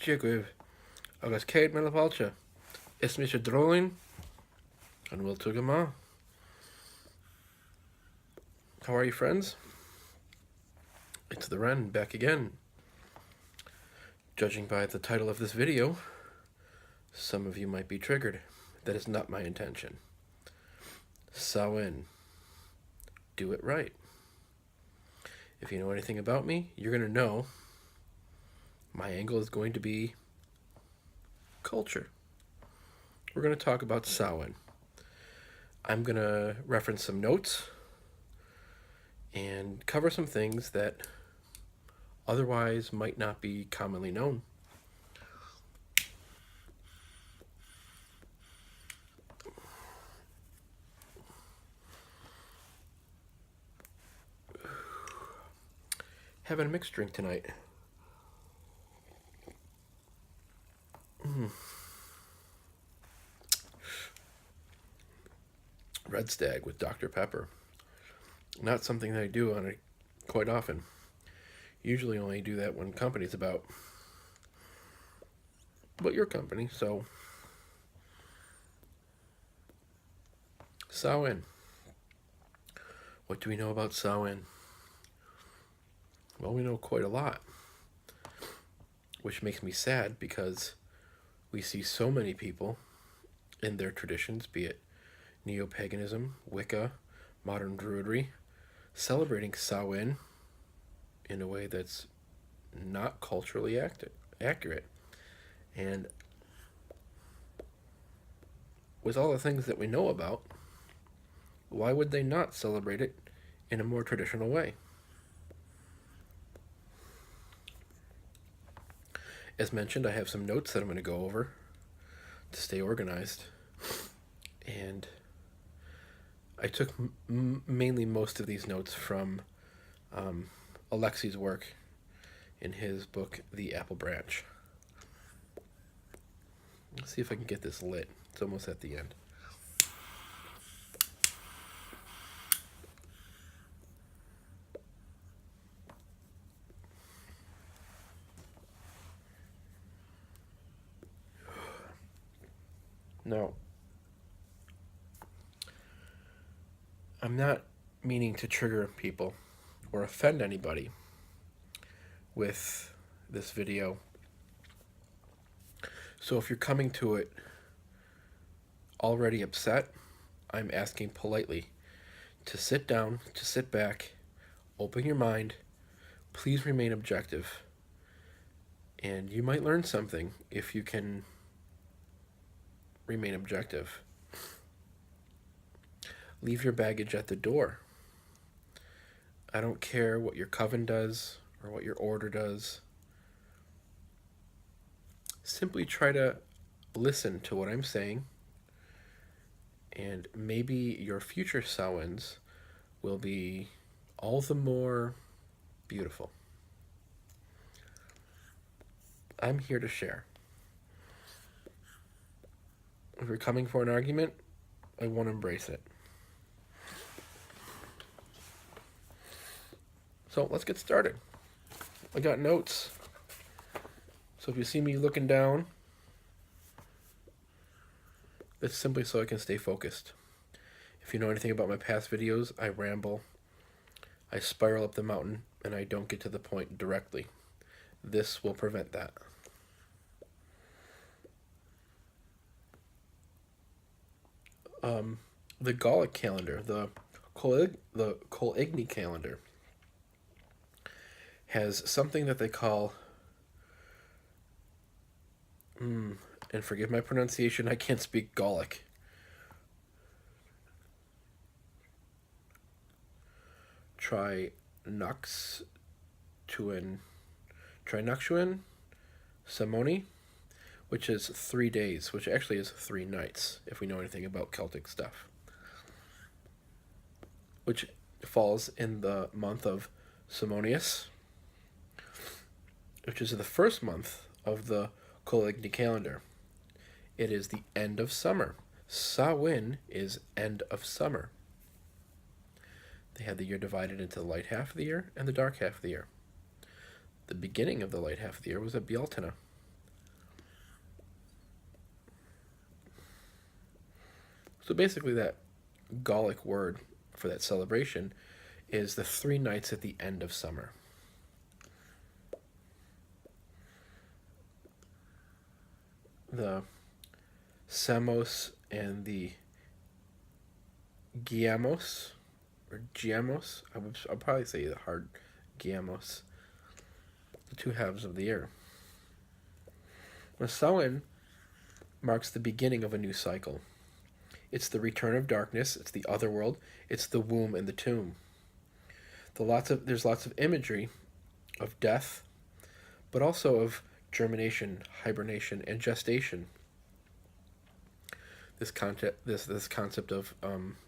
Digwydd, agus céad mé fáilte. Is mis drolling and we'll tug ma. How are you, friends? It's the Wren back again. Judging by the title of this video, some of you might be triggered. That is not my intention. Samhain. Do it right. If you know anything about me, you're going to know my angle is going to be culture. We're going to talk about Samhain. I'm going to reference some notes and cover some things that otherwise might not be commonly known. Having a mixed drink tonight. Red Stag with Dr. Pepper. Not something that I do on it quite often. Usually only do that when company's about. But your company, so. Samhain. What do we know about Samhain? Well, we know quite a lot. Which makes me sad because we see so many people in their traditions, be it neo-paganism, Wicca, modern Druidry, celebrating Samhain in a way that's not culturally accurate. And with all the things that we know about, why would they not celebrate it in a more traditional way? As mentioned, I have some notes that I'm going to go over to stay organized. And I took mainly most of these notes from Alexi's work in his book, The Apple Branch. Let's see if I can get this lit. It's almost at the end. No. I'm not meaning to trigger people or offend anybody with this video. So if you're coming to it already upset, I'm asking politely to sit down, to sit back, open your mind, please remain objective. And you might learn something if you can remain objective. Leave your baggage at the door. I don't care what your coven does or what your order does. Simply try to listen to what I'm saying, and maybe your future Samhains will be all the more beautiful. I'm here to share. If you're coming for an argument, I won't embrace it. So let's get started. I got notes. So if you see me looking down, it's simply so I can stay focused. If you know anything about my past videos, I ramble, I spiral up the mountain, and I don't get to the point directly. This will prevent that. The Gallic calendar, the Coligny calendar, has something that they call, and forgive my pronunciation, I can't speak Gallic. Trinoxtuan Samoni, which is 3 days, which actually is 3 nights, if we know anything about Celtic stuff, which falls in the month of Simonius, which is the first month of the Coligny calendar. It is the end of summer. Samhain is end of summer. They had the year divided into the light half of the year and the dark half of the year. The beginning of the light half of the year was a Bealtaine. So basically, that Gallic word for that celebration is the 3 nights at the end of summer. The Samos and the Giamos, or Giamos, I'll probably say the hard Giamos, the two halves of the year. Now, Samhain marks the beginning of a new cycle. It's the return of darkness, it's the other world, it's the womb and the tomb. There's lots of imagery of death, but also of germination, hibernation, and gestation. This concept of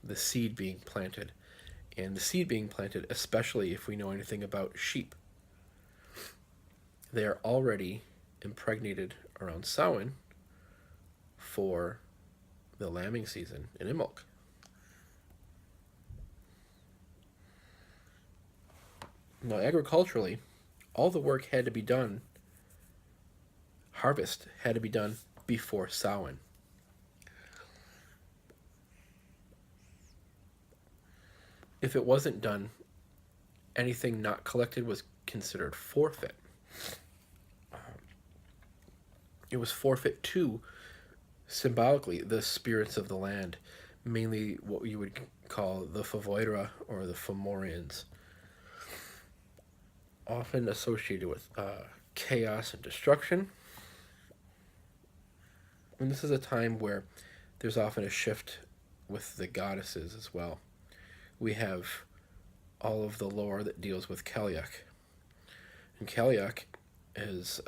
the seed being planted, and the seed being planted, especially if we know anything about sheep, they are already impregnated around Samhain for the lambing season in Imbolc. Now, agriculturally, all the work had to be done, harvest had to be done before Samhain. If it wasn't done, anything not collected was considered forfeit. It was forfeit to, symbolically, the spirits of the land, mainly what you would call the Favoira or the Fomorians, often associated with chaos and destruction. And this is a time where there's often a shift with the goddesses as well. We have all of the lore that deals with Cailleach. And Cailleach is,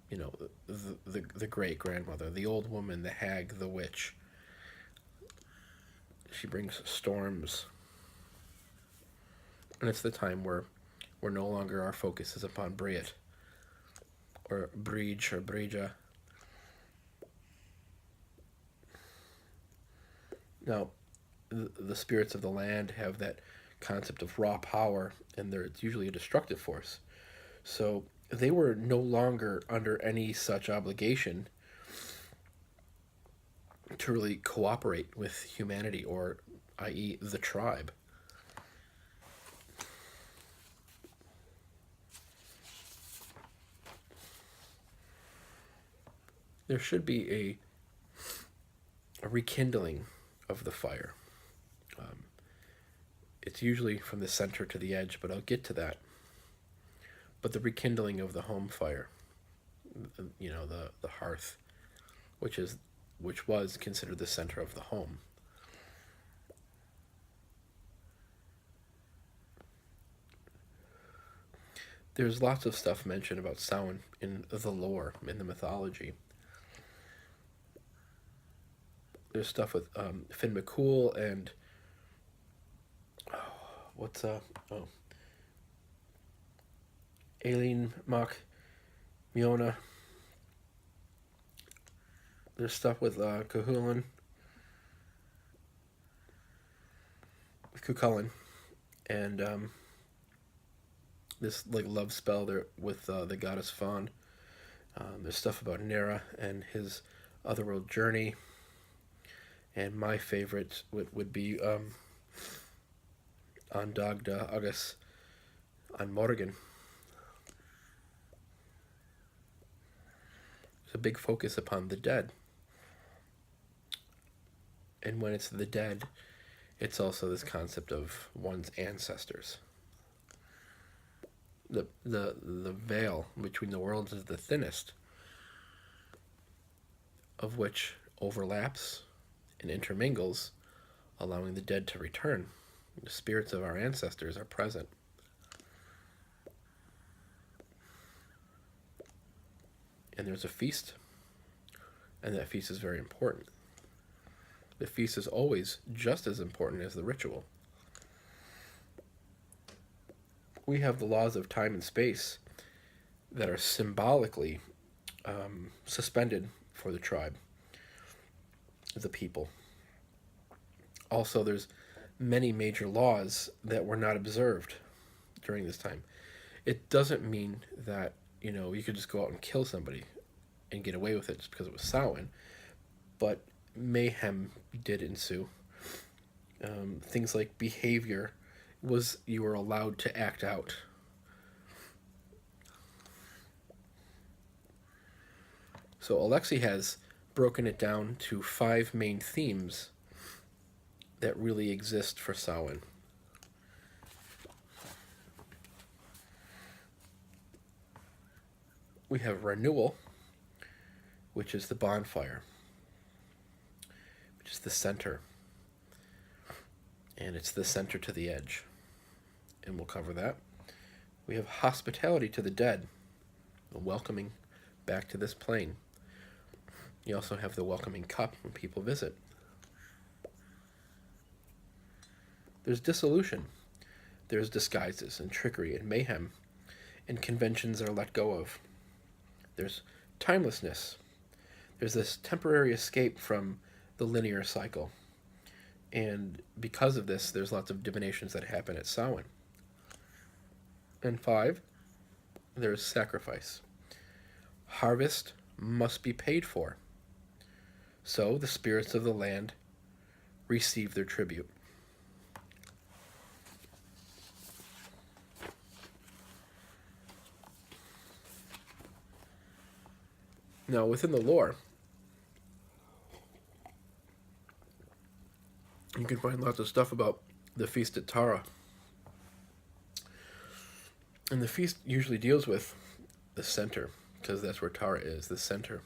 the great grandmother, the old woman, the hag, the witch. She brings storms. And it's the time where no longer our focus is upon Briet, or Brige, or Brija. Now, the spirits of the land have that concept of raw power, and it's usually a destructive force. So they were no longer under any such obligation to really cooperate with humanity, or i.e. the tribe. There should be a rekindling of the fire. It's usually from the center to the edge, but I'll get to that. But the rekindling of the home fire, the hearth, which was considered the center of the home. There's lots of stuff mentioned about Samhain in the lore, in the mythology. There's stuff with Finn McCool and Aileen Mock Miona. There's stuff with Cuchulainn, and this love spell there with the goddess Fawn. There's stuff about Nera and his otherworld journey. And my favorite would be on Dagda Agus on Morgan. There's a big focus upon the dead. And when it's the dead, it's also this concept of one's ancestors. The veil between the worlds is the thinnest, of which overlaps and intermingles, allowing the dead to return. The spirits of our ancestors are present. And there's a feast, and that feast is very important. The feast is always just as important as the ritual. We have the laws of time and space that are symbolically suspended for the tribe, the people. Also, there's many major laws that were not observed during this time. It doesn't mean that, you could just go out and kill somebody and get away with it just because it was Samhain, but mayhem did ensue. Things like behavior was you were allowed to act out. So Alexei has broken it down to 5 main themes that really exist for Samhain. We have renewal, which is the bonfire, which is the center. And it's the center to the edge. And we'll cover that. We have hospitality to the dead, the welcoming back to this plane. You also have the welcoming cup when people visit. There's dissolution. There's disguises and trickery and mayhem, and conventions are let go of. There's timelessness. There's this temporary escape from the linear cycle. And because of this, there's lots of divinations that happen at Samhain. And 5, there's sacrifice. Harvest must be paid for. So the spirits of the land receive their tribute. Now, within the lore, you can find lots of stuff about the feast at Tara. And the feast usually deals with the center, because that's where Tara is, the center.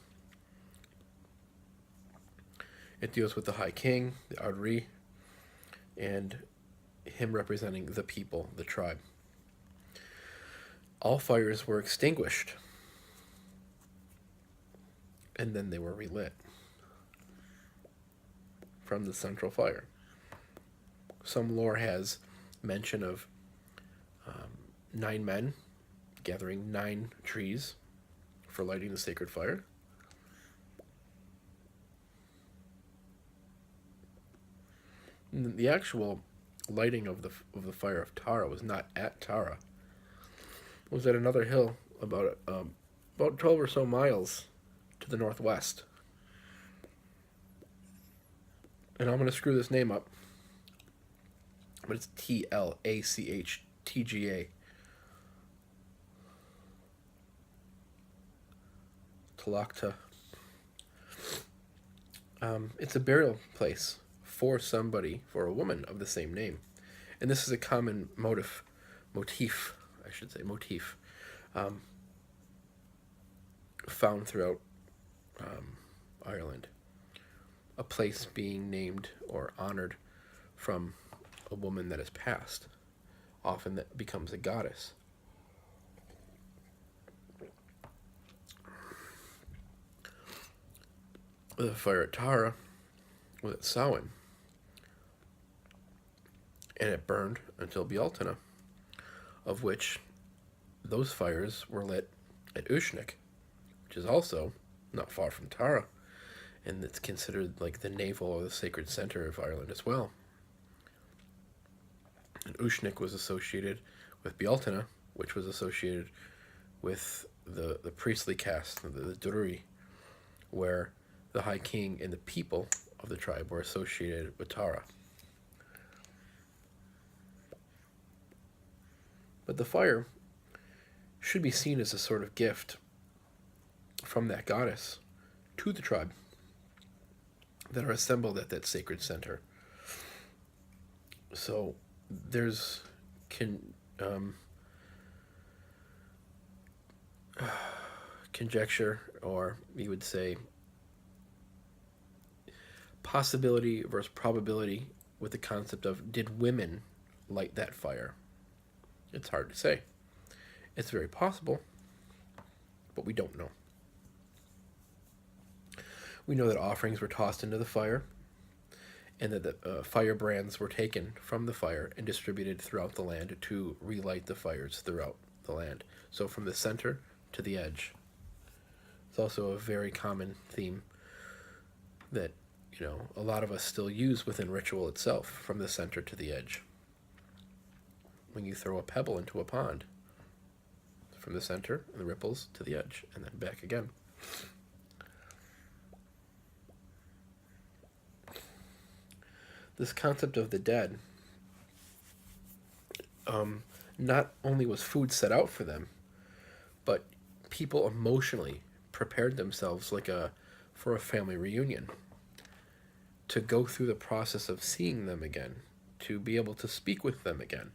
It deals with the High King, the Ardri, and him representing the people, the tribe. All fires were extinguished, and then they were relit from the central fire. Some lore has mention of 9 men gathering 9 trees for lighting the sacred fire. And the actual lighting of the fire of Tara was not at Tara. It was at another hill about 12 or so miles to the northwest. And I'm going to screw this name up, but it's Tlachthga. Tlachta. It's a burial place for somebody, for a woman of the same name. And this is a common motif, found throughout Ireland. A place being named or honored from a woman that has passed. Often that becomes a goddess. The fire at Tara was at Samhain, and it burned until Bealtaine, of which those fires were lit at Uisneach, which is also not far from Tara, and it's considered like the navel or the sacred center of Ireland as well. And Uisneach was associated with Bealtaine, which was associated with the priestly caste, the Drury, where the High King and the people of the tribe were associated with Tara. But the fire should be seen as a sort of gift from that goddess to the tribe that are assembled at that sacred center. So there's conjecture, or you would say possibility versus probability, with the concept of, did women light that fire? It's hard to say. It's very possible, but we don't know. We know that offerings were tossed into the fire, and that the firebrands were taken from the fire and distributed throughout the land to relight the fires throughout the land. So from the center to the edge. It's also a very common theme that, a lot of us still use within ritual itself, from the center to the edge. When you throw a pebble into a pond, from the center and the ripples to the edge, and then back again. This concept of the dead, not only was food set out for them, but people emotionally prepared themselves for a family reunion, to go through the process of seeing them again, to be able to speak with them again.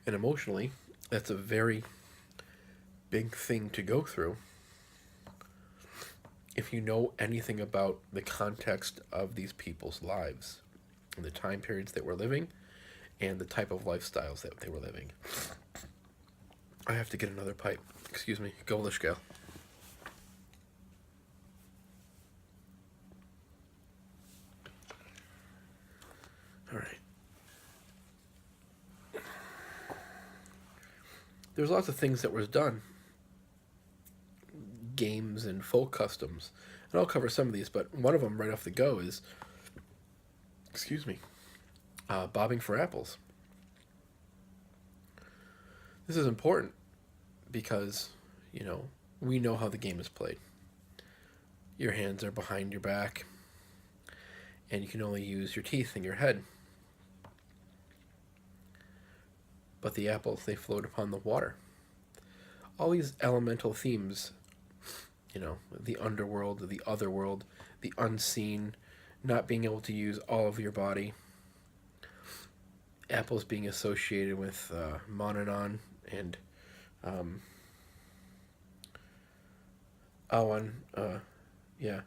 And emotionally, that's a very big thing to go through if you know anything about the context of these people's lives and the time periods that we're living and the type of lifestyles that they were living. I have to get another pipe. Excuse me. Golish gal. All right. There's lots of things that was done, games and folk customs, and I'll cover some of these, but one of them right off the go is, excuse me, bobbing for apples. This is important because, we know how the game is played. Your hands are behind your back, and you can only use your teeth and your head. But the apples, they float upon the water. All these elemental themes, the underworld, the otherworld, the unseen, not being able to use all of your body, apples being associated with Monanon and Awan, yeah.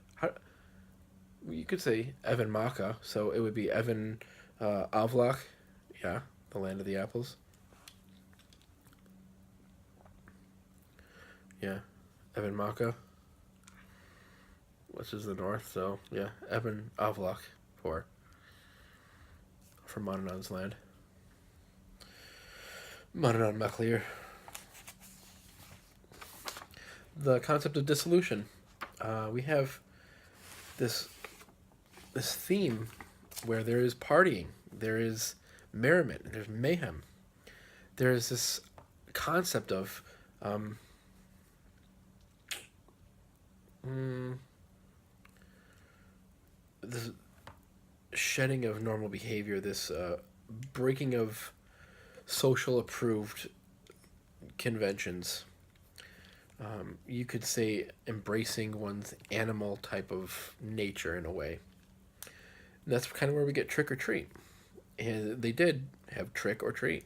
You could say Evan Maka, so it would be Evan Avlach, yeah, the land of the apples. Yeah, Evan Maka, which is the north, so yeah, Evan Avlach for Monanon's land. Monanon Maclear. The concept of dissolution. We have this theme where there is partying, there is merriment, there's mayhem. There is this concept of this shedding of normal behavior, this breaking of social approved conventions. You could say embracing one's animal type of nature in a way. And that's kind of where we get trick or treat. And they did have trick or treat.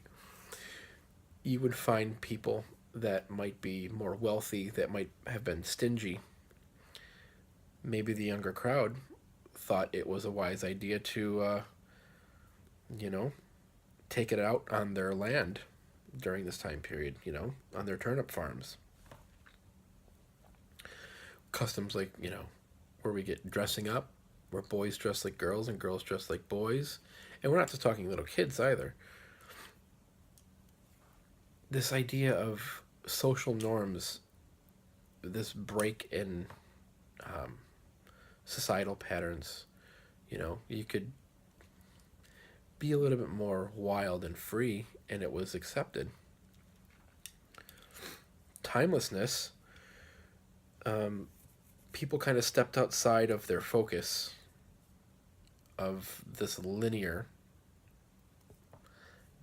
You would find people that might be more wealthy, that might have been stingy. Maybe the younger crowd thought it was a wise idea to, take it out on their land during this time period, on their turnip farms. Customs like, where we get dressing up, where boys dress like girls and girls dress like boys. And we're not just talking little kids either. This idea of social norms, this break in societal patterns, you could be a little bit more wild and free, and it was accepted. Timelessness, people kind of stepped outside of their focus of this linear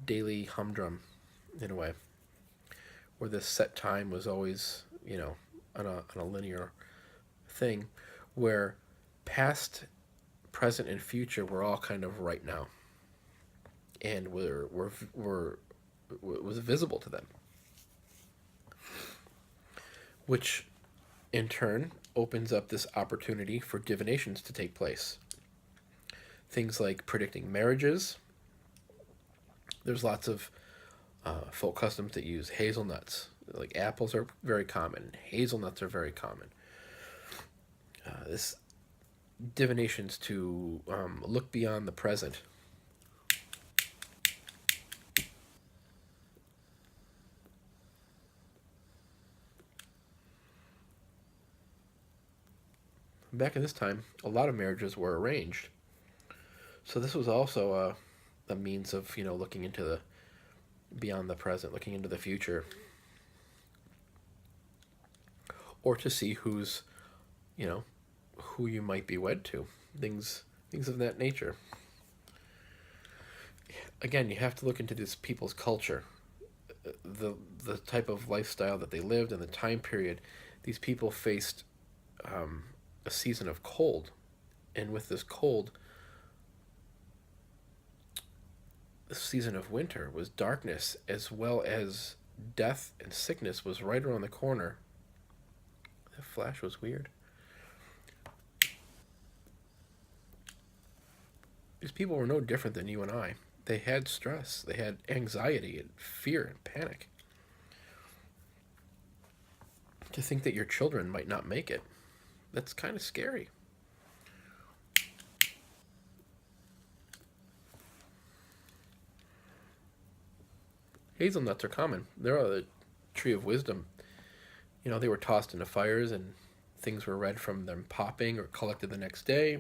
daily humdrum, in a way, where this set time was always, on a linear thing, where past, present, and future were all kind of right now, and was visible to them, which in turn opens up this opportunity for divinations to take place. Things like predicting marriages. There's lots of folk customs that use hazelnuts. Like apples are very common. Hazelnuts are very common. This divinations to look beyond the present. Back in this time, a lot of marriages were arranged. So this was also a means of, looking into beyond the present, looking into the future. or to see who's, you know, who you might be wed to, things of that nature. Again, you have to look into these people's culture, the the type of lifestyle that they lived and the time period. These people faced a season of cold, and with this cold, the season of winter was darkness, as well as death and sickness was right around the corner. That flash was weird. These people were no different than you and I. They had stress, they had anxiety and fear and panic. To think that your children might not make it, that's kind of scary. Hazelnuts are common. They're a tree of wisdom. They were tossed into fires and things were read from them popping or collected the next day.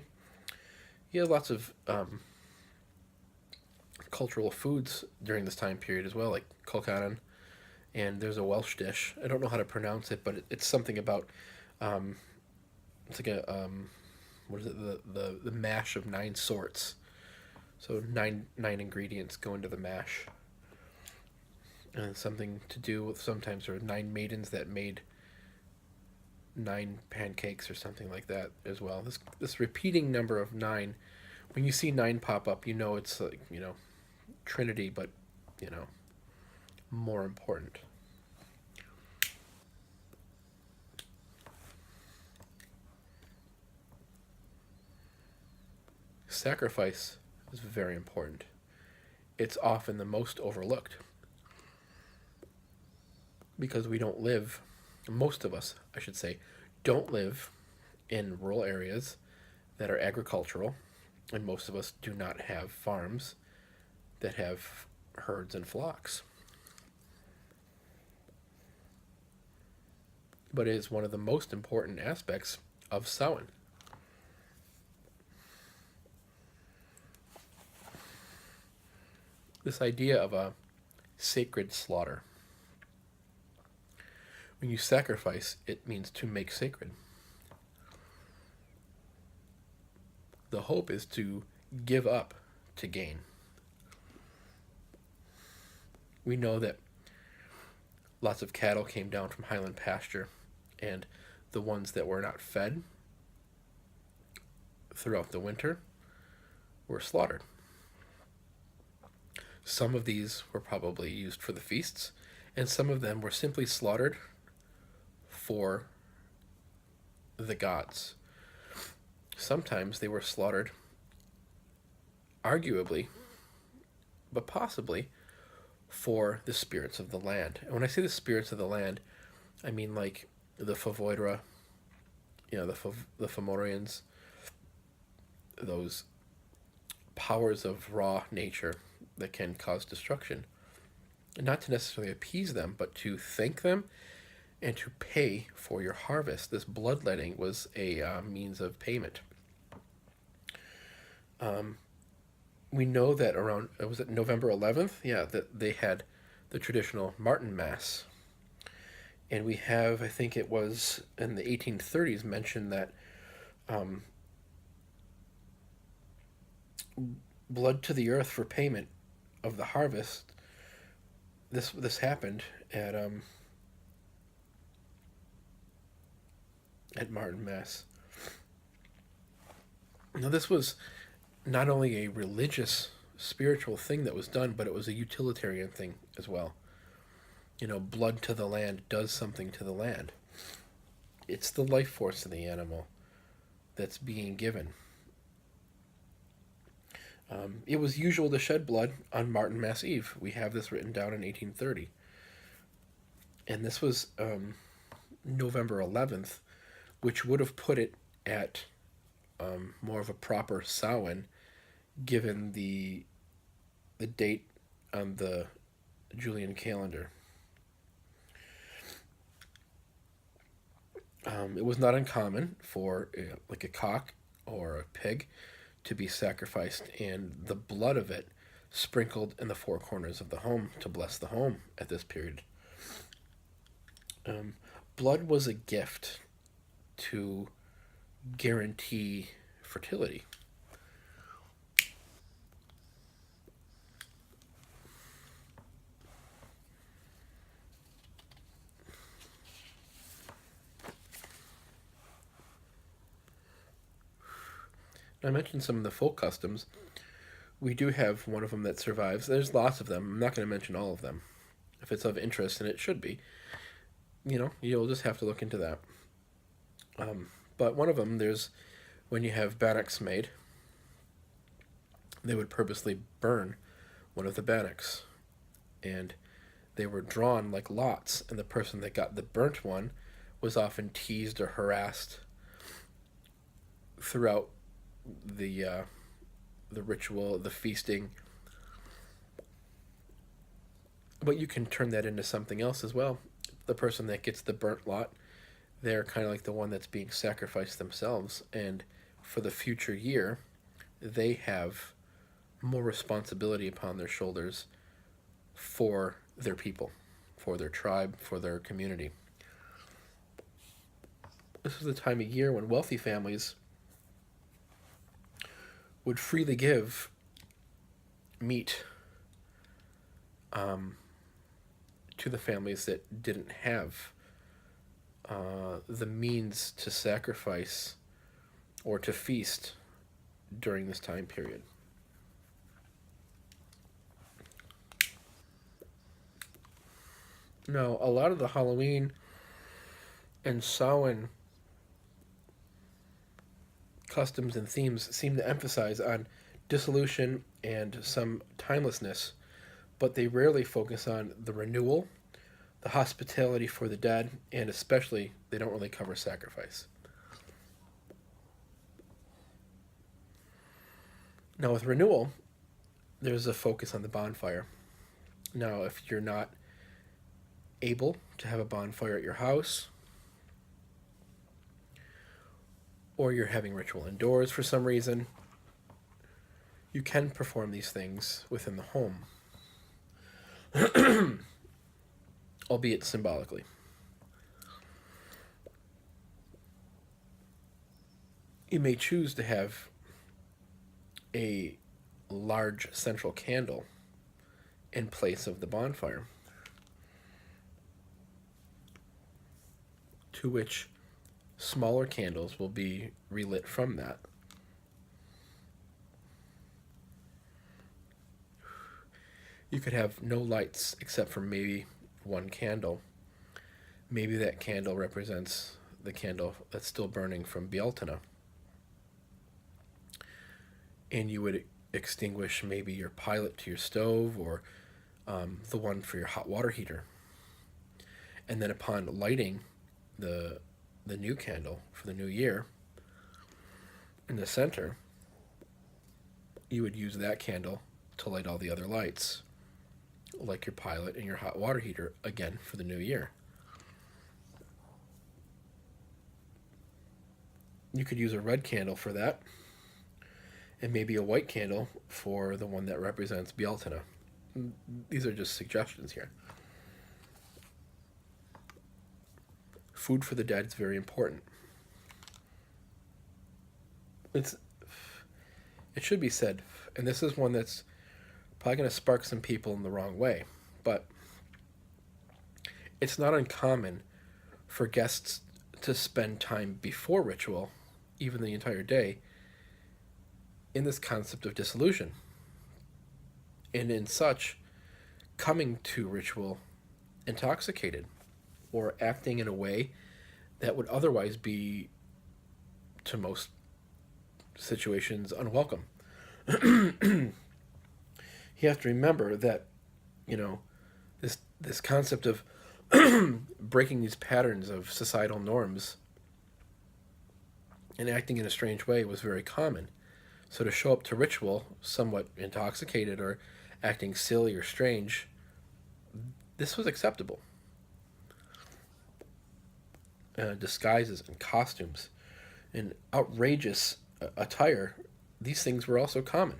You had lots of cultural foods during this time period as well, like colcannon, and there's a Welsh dish. I don't know how to pronounce it, but it's something about it's like a what is it, the mash of 9 sorts. So nine ingredients go into the mash, and it's something to do with, sometimes there were 9 maidens that made 9 pancakes or something like that as well. This repeating number of 9, when you see 9 pop up, it's like, Trinity, but more important. Sacrifice is very important. It's often the most overlooked because we don't live, most of us, I should say, don't live in rural areas that are agricultural, and most of us do not have farms that have herds and flocks. But it is one of the most important aspects of Samhain. This idea of a sacred slaughter. When you sacrifice, it means to make sacred. The hope is to give up to gain. We know that lots of cattle came down from highland pasture, and the ones that were not fed throughout the winter were slaughtered. Some of these were probably used for the feasts, and some of them were simply slaughtered for the gods. Sometimes they were slaughtered, arguably, but possibly, for the spirits of the land. And when I say the spirits of the land, I mean like the Favoidra, the Fomorians, those powers of raw nature that can cause destruction. And not to necessarily appease them, but to thank them and to pay for your harvest. This bloodletting was a means of payment. We know that around, was it November 11th? Yeah, that they had the traditional Martin Mass. And we have, I think it was in the 1830s, mentioned that blood to the earth for payment of the harvest. This happened at Martin Mass. Now this was not only a religious, spiritual thing that was done, but it was a utilitarian thing as well. Blood to the land does something to the land. It's the life force of the animal that's being given. It was usual to shed blood on Martin Mass Eve. We have this written down in 1830. And this was November 11th, which would have put it at more of a proper Samhain, given the date on the Julian calendar. It was not uncommon for like a cock or a pig to be sacrificed, and the blood of it sprinkled in the 4 corners of the home to bless the home at this period. blood was a gift to guarantee fertility. I mentioned some of the folk customs. We do have one of them that survives. There's lots of them. I'm not going to mention all of them. If it's of interest, and it should be, you'll just have to look into that. But one of them, there's when you have bannocks made, they would purposely burn one of the bannocks. And they were drawn like lots, and the person that got the burnt one was often teased or harassed throughout the ritual, the feasting. But you can turn that into something else as well. The person that gets the burnt lot, they're kind of like the one that's being sacrificed themselves, and for the future year, they have more responsibility upon their shoulders for their people, for their tribe, for their community. This was the time of year when wealthy families would freely give meat to the families that didn't have the means to sacrifice or to feast during this time period. Now, a lot of the Halloween and Samhain customs and themes seem to emphasize on dissolution and some timelessness, but they rarely focus on the renewal, the hospitality for the dead, and especially they don't really cover sacrifice. Now, with renewal, there's a focus on the bonfire. Now, if you're not able to have a bonfire at your house, or you're having ritual indoors for some reason, you can perform these things within the home, albeit symbolically. You may choose to have a large central candle in place of the bonfire, to which smaller candles will be relit from that. You could have no lights except for maybe one candle. Maybe that candle represents the candle that's still burning from Bealtaine. And you would extinguish maybe your pilot to your stove, or the one for your hot water heater. And then upon lighting the new candle for the new year, in the center, you would use that candle to light all the other lights, like your pilot and your hot water heater, again for the new year. You could use a red candle for that, and maybe a white candle for the one that represents Bealtaine. These are just suggestions here. Food for the dead is very important. It should be said, and this is one that's probably going to spark some people in the wrong way, but it's not uncommon for guests to spend time before ritual, even the entire day, in this concept of dissolution. And in such, coming to ritual intoxicated, or acting in a way that would otherwise be, to most situations, unwelcome. You have to remember that, this concept of breaking these patterns of societal norms and acting in a strange way was very common. So to show up to ritual somewhat intoxicated or acting silly or strange, this was acceptable. Disguises and costumes and outrageous attire, these things were also common.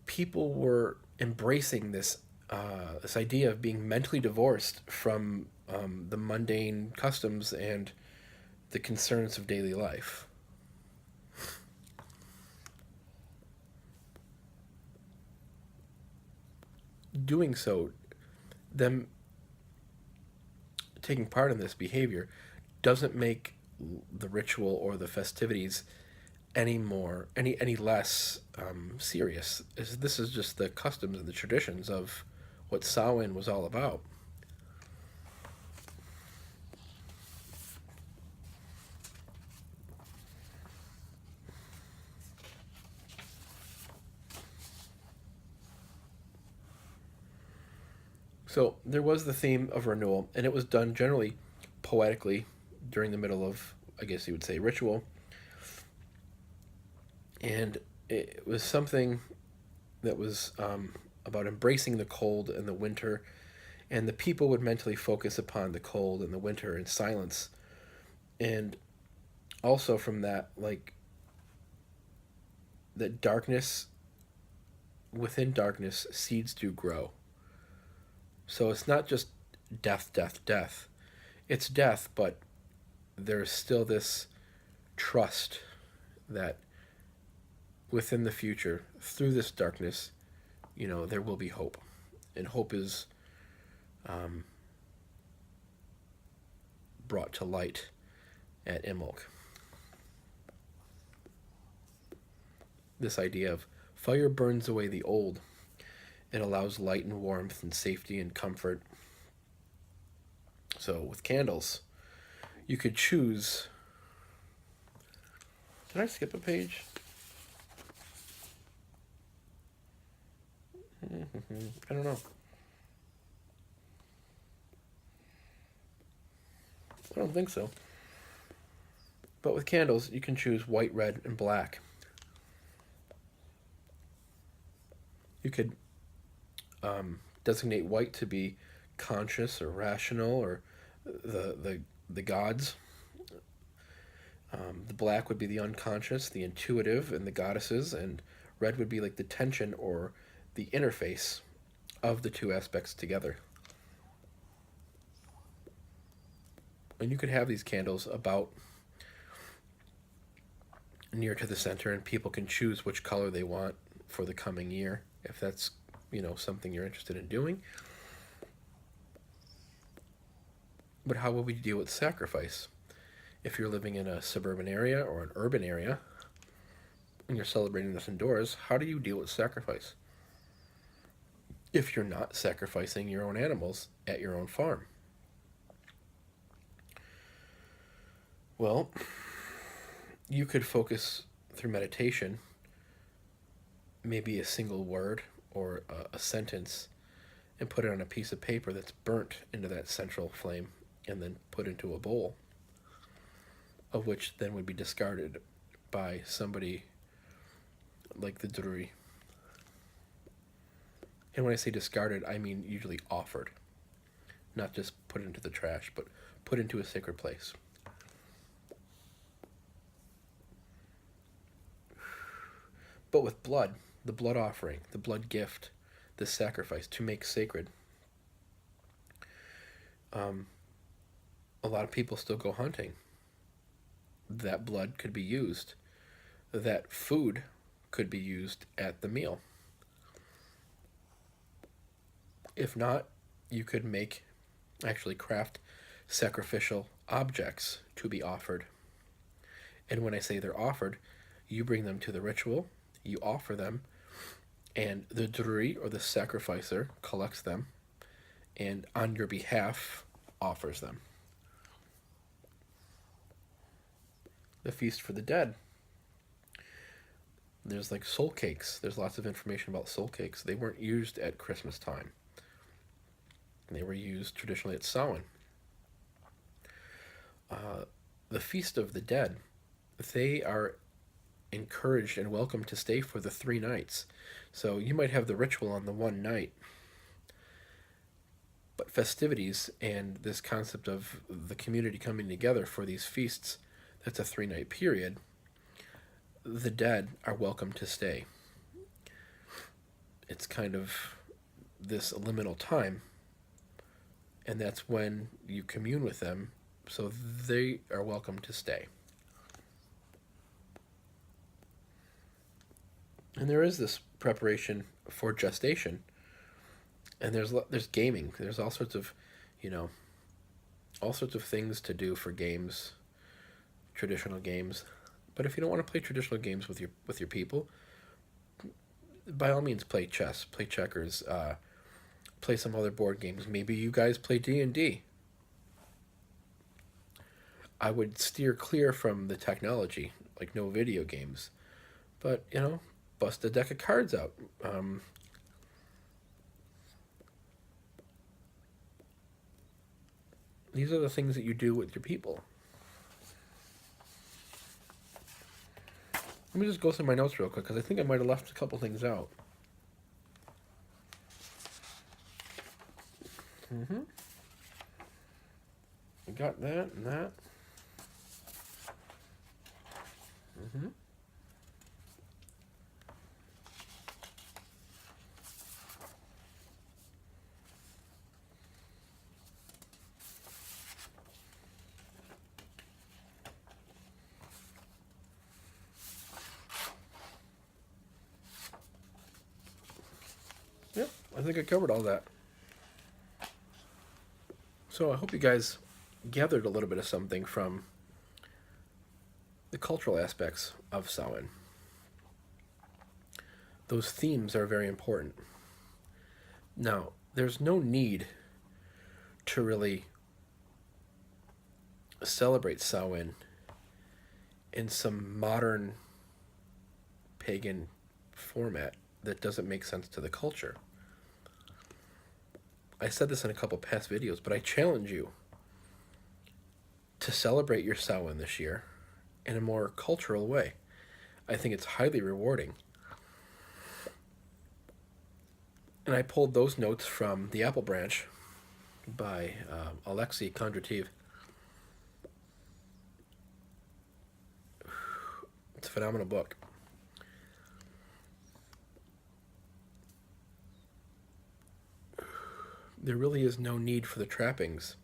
People were embracing this this idea of being mentally divorced from the mundane customs and the concerns of daily life. Doing so, them taking part in this behavior, doesn't make the ritual or the festivities any less serious. This is just the customs and the traditions of what Samhain was all about. So there was the theme of renewal, and it was done generally poetically during the middle of, I guess you would say, ritual. And it was something that was about embracing the cold and the winter, and the people would mentally focus upon the cold and the winter in silence. And also from that, like, that darkness, within darkness, seeds do grow. So it's not just death, death, death. It's death, but there's still this trust that within the future, through this darkness, there will be hope. And hope is brought to light at Imbolc. This idea of fire burns away the old. It allows light and warmth and safety and comfort. So with candles, you could choose. Did I skip a page? I don't know. I don't think so. But with candles, you can choose white, red, and black. You could designate white to be conscious or rational, or the gods. The black would be the unconscious, the intuitive, and the goddesses, and red would be like the tension or the interface of the two aspects together. And you could have these candles about near to the center, and people can choose which color they want for the coming year, if that's something you're interested in doing. But how will we deal with sacrifice? If you're living in a suburban area or an urban area and you're celebrating this indoors, how do you deal with sacrifice if you're not sacrificing your own animals at your own farm? Well, you could focus through meditation, maybe a single word or a sentence, and put it on a piece of paper that's burnt into that central flame and then put into a bowl, of which then would be discarded by somebody like the Druri. And when I say discarded, I mean usually offered, not just put into the trash, but put into a sacred place. But with blood, the blood offering, the blood gift, the sacrifice to make sacred, a lot of people still go hunting. That blood could be used. That food could be used at the meal. If not, you could actually craft sacrificial objects to be offered. And when I say they're offered, you bring them to the ritual, you offer them, and the Druri, or the sacrificer, collects them, and on your behalf offers them. The feast for the dead. There's like soul cakes. There's lots of information about soul cakes. They weren't used at Christmas time. They were used traditionally at Samhain. The feast of the dead, they are encouraged and welcome to stay for the 3 nights. So you might have the ritual on the one night, but festivities and this concept of the community coming together for these feasts, that's a 3-night period. The dead are welcome to stay. It's kind of this liminal time, and that's when you commune with them, so they are welcome to stay. And there is this preparation for gestation, and there's gaming. There's all sorts of, you know, all sorts of things to do for games, traditional games. But if you don't want to play traditional games with your people, by all means play chess, play checkers, play some other board games. Maybe you guys play D&D. I would steer clear from the technology, like no video games. But, bust a deck of cards out. These are the things that you do with your people. Let me just go through my notes real quick, because I think I might have left a couple things out. I got that and that. Yep, I think I covered all that. So I hope you guys gathered a little bit of something from the cultural aspects of Samhain. Those themes are very important. Now, there's no need to really celebrate Samhain in some modern pagan format that doesn't make sense to the culture. I said this in a couple past videos, but I challenge you to celebrate your Samhain this year in a more cultural way. I think it's highly rewarding. And I pulled those notes from The Apple Branch by Alexei Kondrativ. It's a phenomenal book. There really is no need for the trappings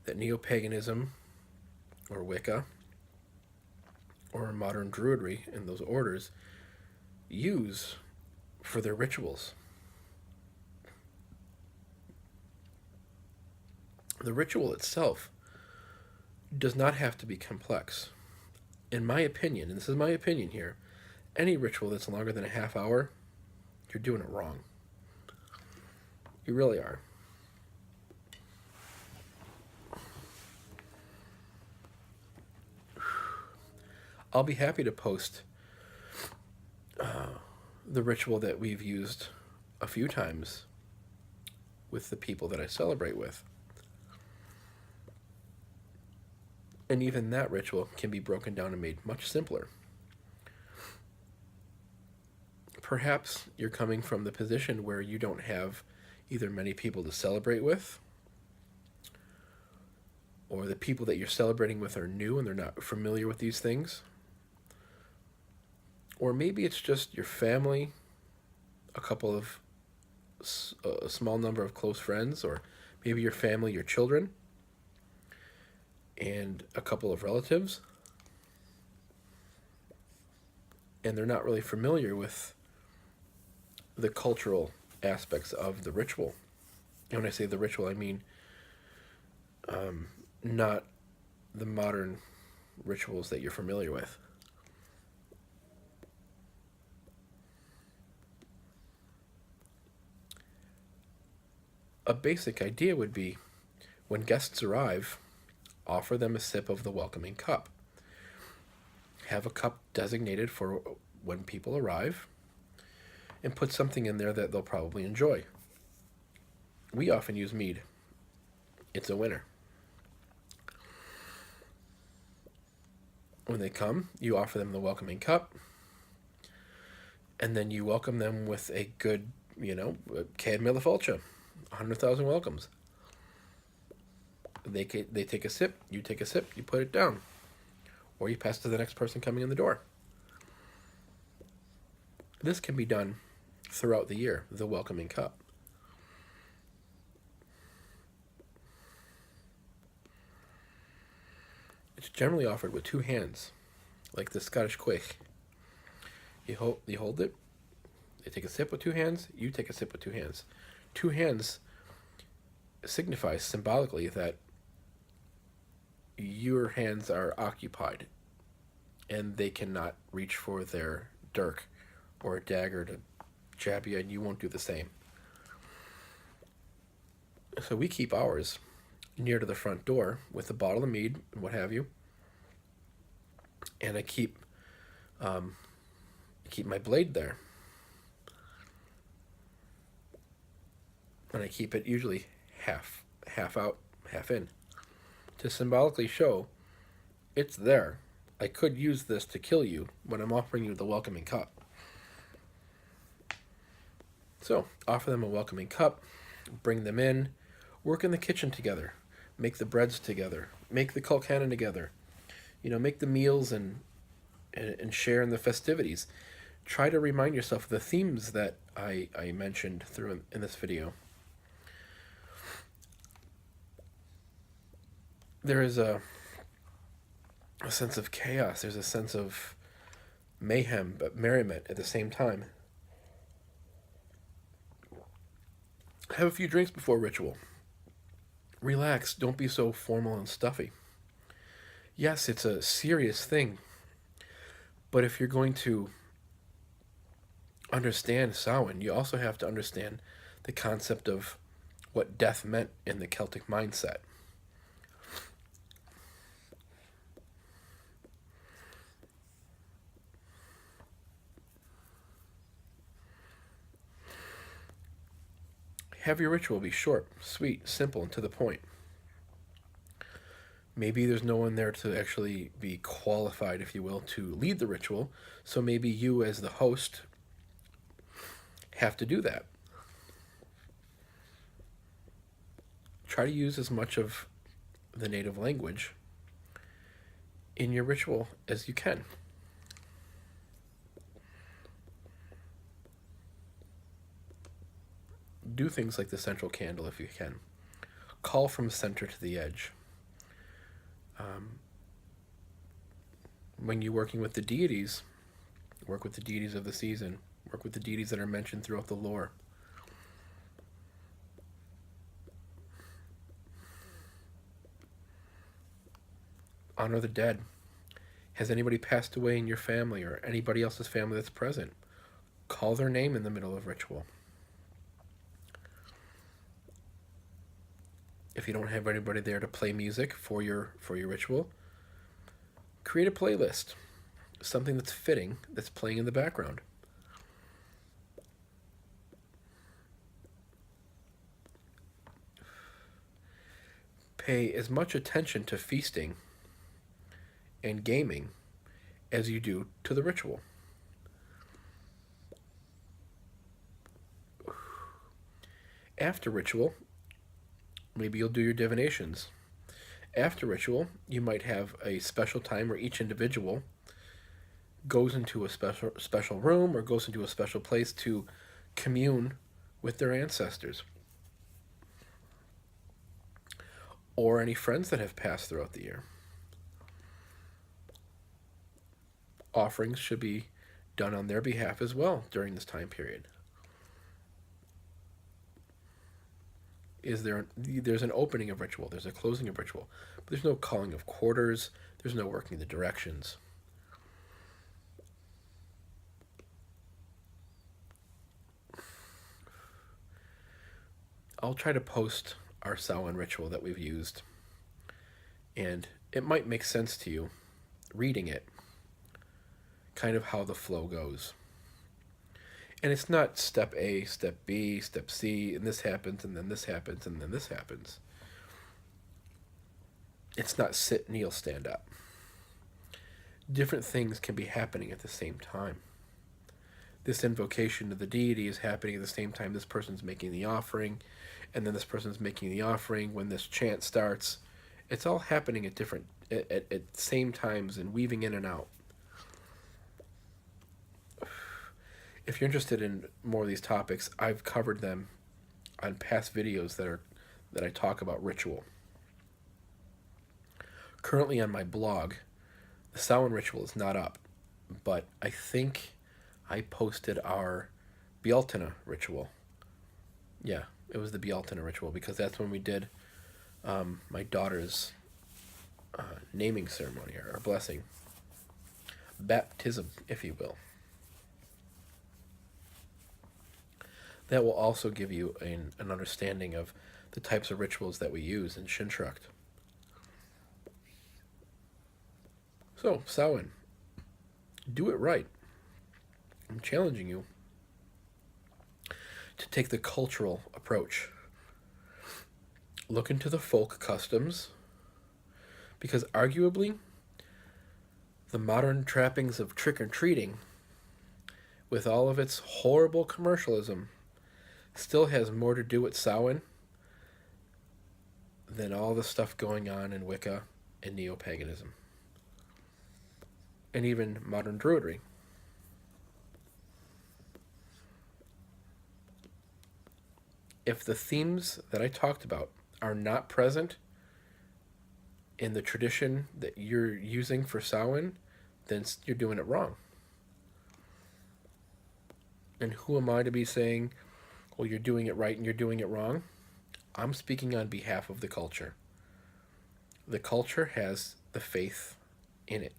that neo-paganism or Wicca or modern Druidry and those orders use for their rituals. The ritual itself does not have to be complex. In my opinion, and this is my opinion here, any ritual that's longer than a half hour, you're doing it wrong. You really are. I'll be happy to post the ritual that we've used a few times with the people that I celebrate with. And even that ritual can be broken down and made much simpler. Perhaps you're coming from the position where you don't have either many people to celebrate with, or the people that you're celebrating with are new and they're not familiar with these things. Or maybe it's just your family, a small number of close friends, or maybe your family, your children, and a couple of relatives. And they're not really familiar with the cultural aspects of the ritual. And when I say the ritual, I mean not the modern rituals that you're familiar with. A basic idea would be, when guests arrive, offer them a sip of the welcoming cup. Have a cup designated for when people arrive, and put something in there that they'll probably enjoy. We often use mead. It's a winner. When they come, you offer them the welcoming cup, and then you welcome them with a good, Cad Millefulcha, 100,000 welcomes. They take a sip, you take a sip, you put it down. Or you pass to the next person coming in the door. This can be done throughout the year, the welcoming cup. It's generally offered with two hands, like the Scottish quaich. You hold it. They take a sip with two hands. You take a sip with two hands. Two hands signifies symbolically that your hands are occupied, and they cannot reach for their dirk or a dagger to jab you, and you won't do the same. So we keep ours near to the front door with a bottle of mead and what have you. And I keep my blade there. And I keep it usually half out, half in, to symbolically show it's there. I could use this to kill you when I'm offering you the welcoming cup. So, offer them a welcoming cup, bring them in, work in the kitchen together, make the breads together, make the Colcannon together, make the meals and share in the festivities. Try to remind yourself of the themes that I mentioned through in this video. There is a sense of chaos. There's a sense of mayhem, but merriment at the same time. Have a few drinks before ritual. Relax. Don't be so formal and stuffy. Yes, it's a serious thing, but if you're going to understand Samhain, you also have to understand the concept of what death meant in the Celtic mindset. Have your ritual be short, sweet, simple, and to the point. Maybe there's no one there to actually be qualified, if you will, to lead the ritual, so maybe you as the host have to do that. Try to use as much of the native language in your ritual as you can. Do things like the central candle if you can. Call from center to the edge. When you're working with the deities, work with the deities of the season. Work with the deities that are mentioned throughout the lore. Honor the dead. Has anybody passed away in your family or anybody else's family that's present? Call their name in the middle of ritual. If you don't have anybody there to play music for your ritual, create a playlist, something that's fitting, that's playing in the background. Pay as much attention to feasting and gaming as you do to the ritual. After ritual, maybe you'll do your divinations. After ritual, you might have a special time where each individual goes into a special room or goes into a special place to commune with their ancestors. Or any friends that have passed throughout the year. Offerings should be done on their behalf as well during this time period. There's an opening of ritual, there's a closing of ritual, but there's no calling of quarters, there's no working the directions. I'll try to post our Samhain ritual that we've used, and it might make sense to you reading it, kind of how the flow goes. And it's not step A, step B, step C, and this happens, and then this happens, and then this happens. It's not sit, kneel, stand up. Different things can be happening at the same time. This invocation to the deity is happening at the same time this person's making the offering, and then this person's making the offering when this chant starts. It's all happening at same times and weaving in and out. If you're interested in more of these topics, I've covered them on past videos that I talk about ritual. Currently on my blog, the Samhain ritual is not up, but I think I posted our Bealtaine ritual. Yeah, it was the Bealtaine ritual because that's when we did my daughter's naming ceremony or blessing, baptism, if you will. That will also give you an understanding of the types of rituals that we use in Shinshrukt. So, Samhain, do it right. I'm challenging you to take the cultural approach. Look into the folk customs, because arguably, the modern trappings of trick-or-treating, with all of its horrible commercialism, still has more to do with Samhain than all the stuff going on in Wicca and neo-paganism. And even modern Druidry. If the themes that I talked about are not present in the tradition that you're using for Samhain, then you're doing it wrong. And who am I to be saying, well, you're doing it right and you're doing it wrong? I'm speaking on behalf of the culture. The culture has the faith in it.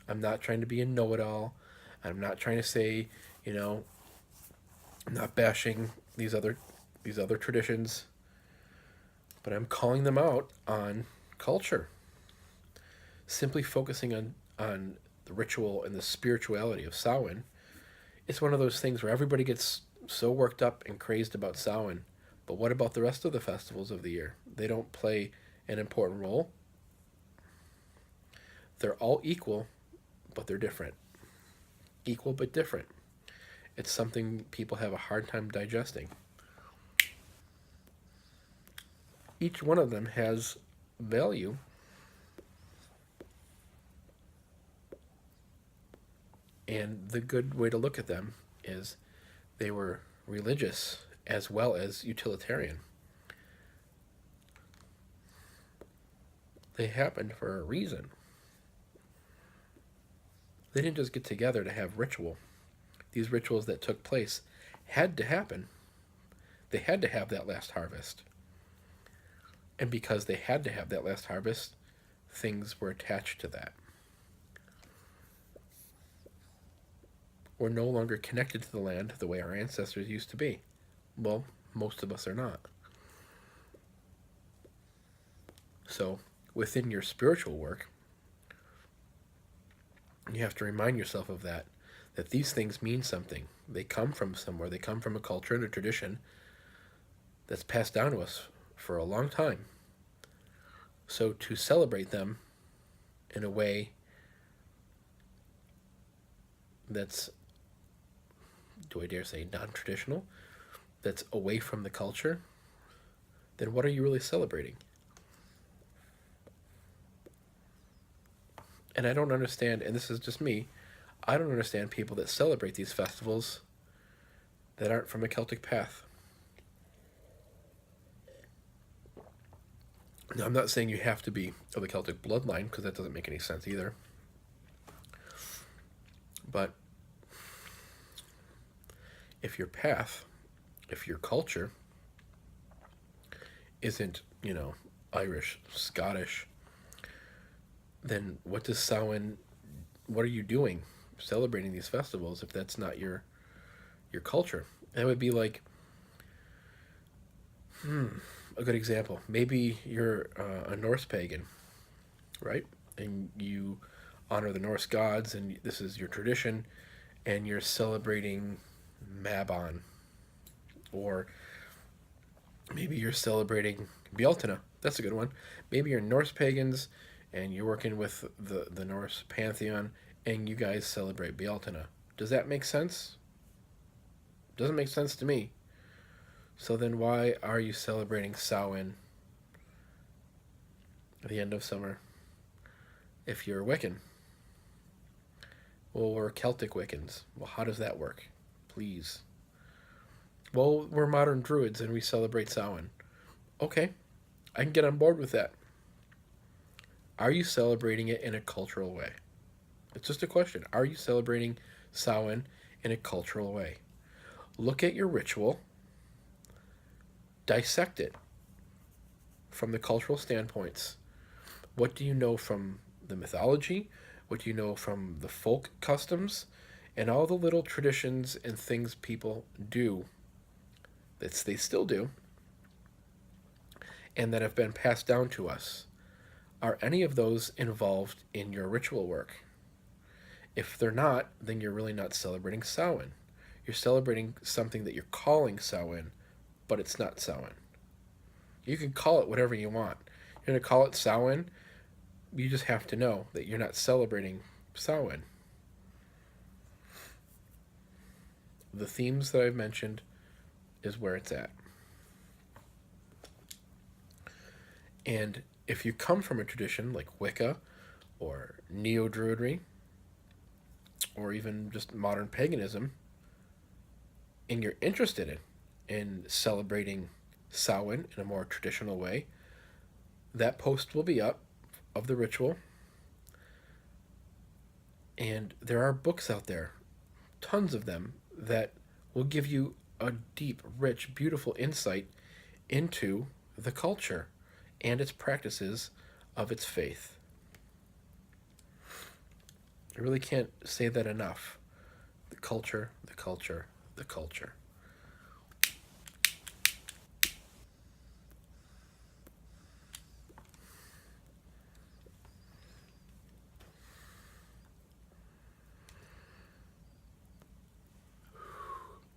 I'm not trying to be a know-it-all. I'm not trying to say, I'm not bashing these other traditions, but I'm calling them out on culture. Simply focusing on the ritual and the spirituality of Samhain, it's one of those things where everybody gets so worked up and crazed about Samhain, but what about the rest of the festivals of the year? They don't play an important role. They're all equal, but they're different. Equal but different. It's something people have a hard time digesting. Each one of them has value, and the good way to look at them is they were religious as well as utilitarian. They happened for a reason. They didn't just get together to have ritual. These rituals that took place had to happen. They had to have that last harvest. And because they had to have that last harvest, things were attached to that. We're no longer connected to the land the way our ancestors used to be. Well, most of us are not. So, within your spiritual work, you have to remind yourself of that these things mean something. They come from somewhere. They come from a culture and a tradition that's passed down to us for a long time. So to celebrate them in a way that's, do I dare say, non-traditional, that's away from the culture, then what are you really celebrating? And I don't understand, and this is just me, I don't understand people that celebrate these festivals that aren't from a Celtic path. Now, I'm not saying you have to be of the Celtic bloodline, because that doesn't make any sense either. But if your path, if your culture isn't, Irish, Scottish, then what does Samhain, what are you doing celebrating these festivals if that's not your culture? That would be like, a good example. Maybe you're a Norse pagan, right? And you honor the Norse gods, and this is your tradition, and you're celebrating Mabon. Or maybe you're celebrating Bealtaine. That's a good one. Maybe you're Norse pagans, and you're working with the Norse pantheon, and you guys celebrate Bealtaine. Does that make sense? Doesn't make sense to me. So then why are you celebrating Samhain at the end of summer if you're Wiccan? Well, we're Celtic Wiccans. Well, how does that work? Please. Well, we're modern Druids and we celebrate Samhain. Okay, I can get on board with that. Are you celebrating it in a cultural way? It's just a question. Are you celebrating Samhain in a cultural way? Look at your ritual, dissect it from the cultural standpoints. What do you know from the mythology? What do you know from the folk customs? And all the little traditions and things people do that they still do and that have been passed down to us. Are any of those involved in your ritual work? If they're not, then you're really not celebrating Samhain. You're celebrating something that you're calling Samhain, but it's not Samhain. You can call it whatever you want. You're going to call it Samhain. You just have to know that you're not celebrating Samhain. The themes that I've mentioned is where it's at. And if you come from a tradition like Wicca or Neo-Druidry or even just modern paganism, and you're interested in celebrating Samhain in a more traditional way, that post will be up of the ritual. And there are books out there, tons of them, that will give you a deep, rich, beautiful insight into the culture and its practices of its faith. I really can't say that enough. The culture, the culture, the culture.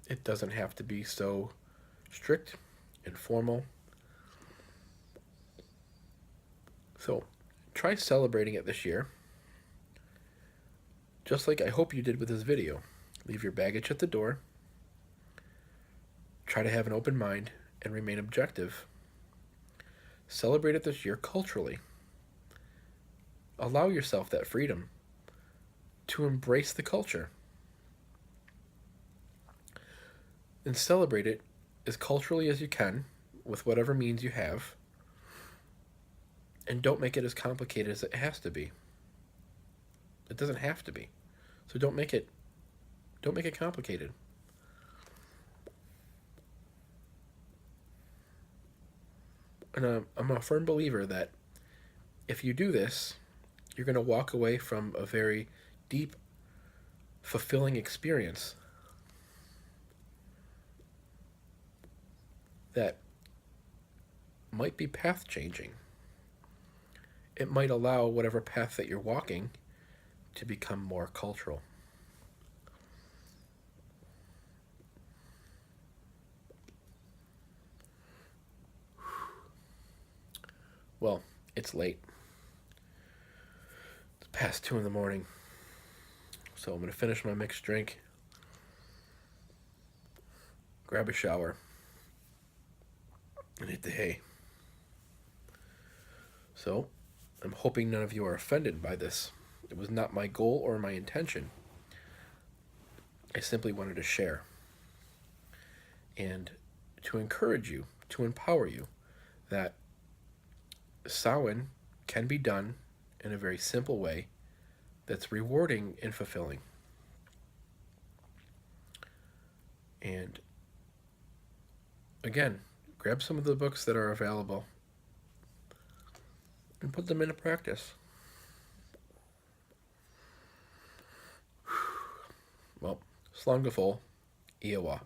It doesn't have to be so strict and formal. So try celebrating it this year. Just like I hope you did with this video. Leave your baggage at the door. Try to have an open mind and remain objective. Celebrate it this year culturally. Allow yourself that freedom to embrace the culture. And celebrate it as culturally as you can with whatever means you have. And don't make it as complicated as it has to be. It doesn't have to be. So don't make it complicated. And I'm a firm believer that if you do this, you're going to walk away from a very deep, fulfilling experience that might be path changing. It might allow whatever path that you're walking to become more cultural. Well, it's late. It's past 2 in the morning. So I'm going to finish my mixed drink, grab a shower, and hit the hay. So I'm hoping none of you are offended by this. It was not my goal or my intention. I simply wanted to share and to encourage you, to empower you that Samhain can be done in a very simple way that's rewarding and fulfilling. And again, grab some of the books that are available and put them into practice. Well, slán go fóill, Iowa.